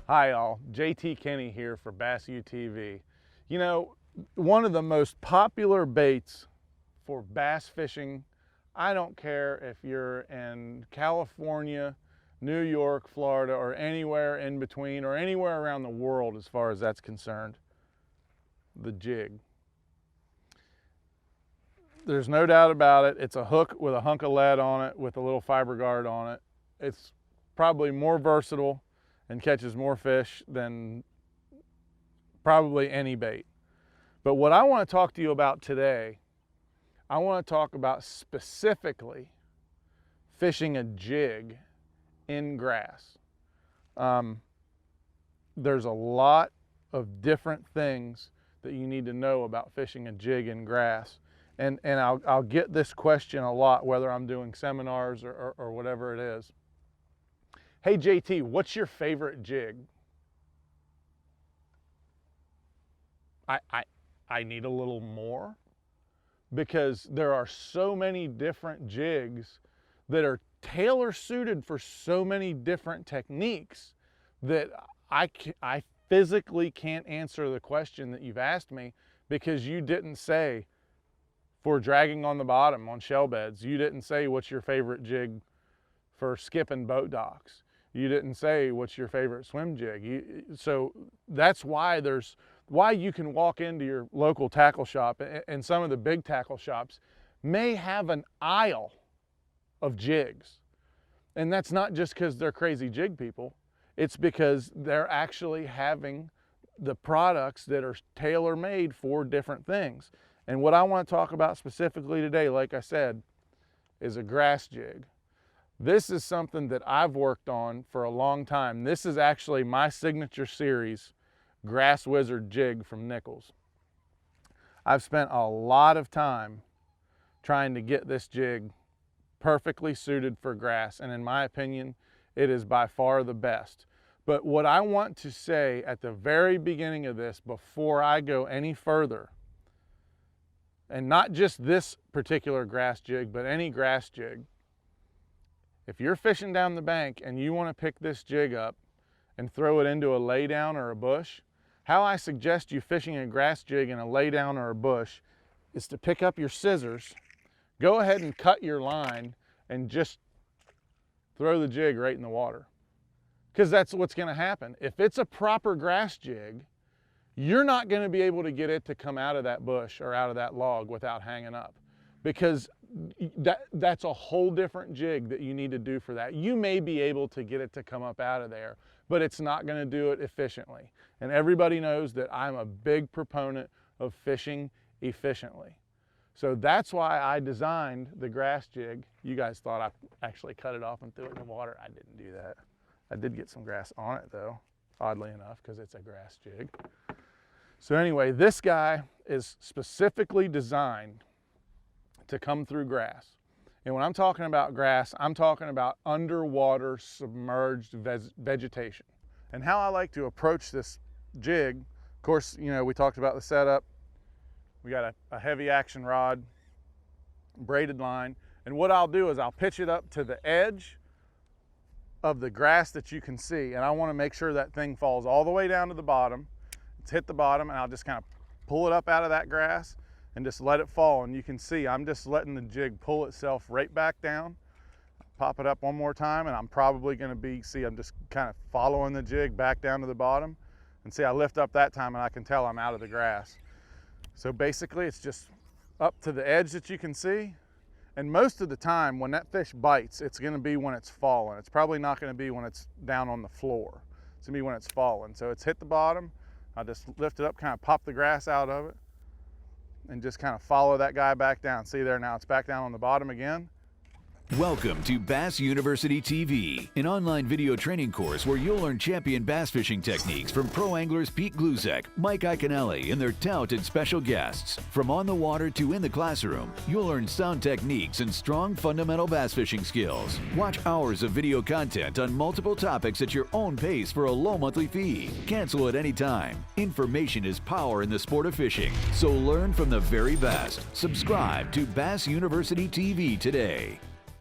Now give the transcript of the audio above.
Hi all, JT Kenny here for Bass UTV. You know, one of the most popular baits for bass fishing, I don't care if you're in California, New York, Florida, or anywhere in between, or anywhere around the world as far as that's concerned, the jig. There's no doubt about it. It's a hook with a hunk of lead on it with a little fiber guard on it. It's probably more versatile and catches more fish than probably any bait. But what I want to talk to you about today, I want to talk about specifically fishing a jig in grass. There's a lot of different things that you need to know about fishing a jig in grass. And I'll get this question a lot, whether I'm doing seminars or whatever it is. Hey JT, what's your favorite jig? I need a little more, because there are so many different jigs that are tailor suited for so many different techniques that I physically can't answer the question that you've asked me, because you didn't say for dragging on the bottom on shell beds. You didn't say what's your favorite jig for skipping boat docks. You didn't say what's your favorite swim jig. So that's why you can walk into your local tackle shop, and some of the big tackle shops may have an aisle of jigs. And that's not just because they're crazy jig people. It's because they're actually having the products that are tailor-made for different things. And what I want to talk about specifically today, like I said, is a grass jig. This is something that I've worked on for a long time. This is actually my signature series, Grass Wizard jig from Nichols. I've spent a lot of time trying to get this jig perfectly suited for grass, and in my opinion, it is by far the best. But what I want to say at the very beginning of this, before I go any further, and not just this particular grass jig, but any grass jig, if you're fishing down the bank and you want to pick this jig up and throw it into a laydown or a bush, how I suggest you fishing a grass jig in a laydown or a bush is to pick up your scissors, go ahead and cut your line, and just throw the jig right in the water. Because that's what's going to happen. If it's a proper grass jig, you're not going to be able to get it to come out of that bush or out of that log without hanging up, because that's a whole different jig that you need to do for that. You may be able to get it to come up out of there, but it's not going to do it efficiently. And everybody knows that I'm a big proponent of fishing efficiently. So that's why I designed the grass jig. You guys thought I actually cut it off and threw it in the water. I didn't do that. I did get some grass on it though, oddly enough, because it's a grass jig. So anyway, this guy is specifically designed to come through grass. And when I'm talking about grass, I'm talking about underwater submerged vegetation. And how I like to approach this jig, of course, you know, we talked about the setup. We got a heavy action rod, braided line. And what I'll do is I'll pitch it up to the edge of the grass that you can see. And I want to make sure that thing falls all the way down to the bottom. It's hit the bottom, and I'll just kind of pull it up out of that grass and just let it fall. And you can see I'm just letting the jig pull itself right back down. Pop it up one more time, and I'm probably going to see I'm just kind of following the jig back down to the bottom. And see, I lift up that time and I can tell I'm out of the grass. So basically it's just up to the edge that you can see. And most of the time when that fish bites, it's going to be when it's falling. It's probably not going to be when it's down on the floor. It's going to be when it's falling. So it's hit the bottom. I'll just lift it up, kind of pop the grass out of it, and just kind of follow that guy back down. See there, now it's back down on the bottom again. Welcome to Bass University TV, an online video training course where you'll learn champion bass fishing techniques from pro anglers Pete Glusek, Mike Iaconelli, and their talented special guests. From on the water to in the classroom, you'll learn sound techniques and strong fundamental bass fishing skills. Watch hours of video content on multiple topics at your own pace for a low monthly fee. Cancel at any time. Information is power in the sport of fishing, so learn from the very best. Subscribe to Bass University TV today.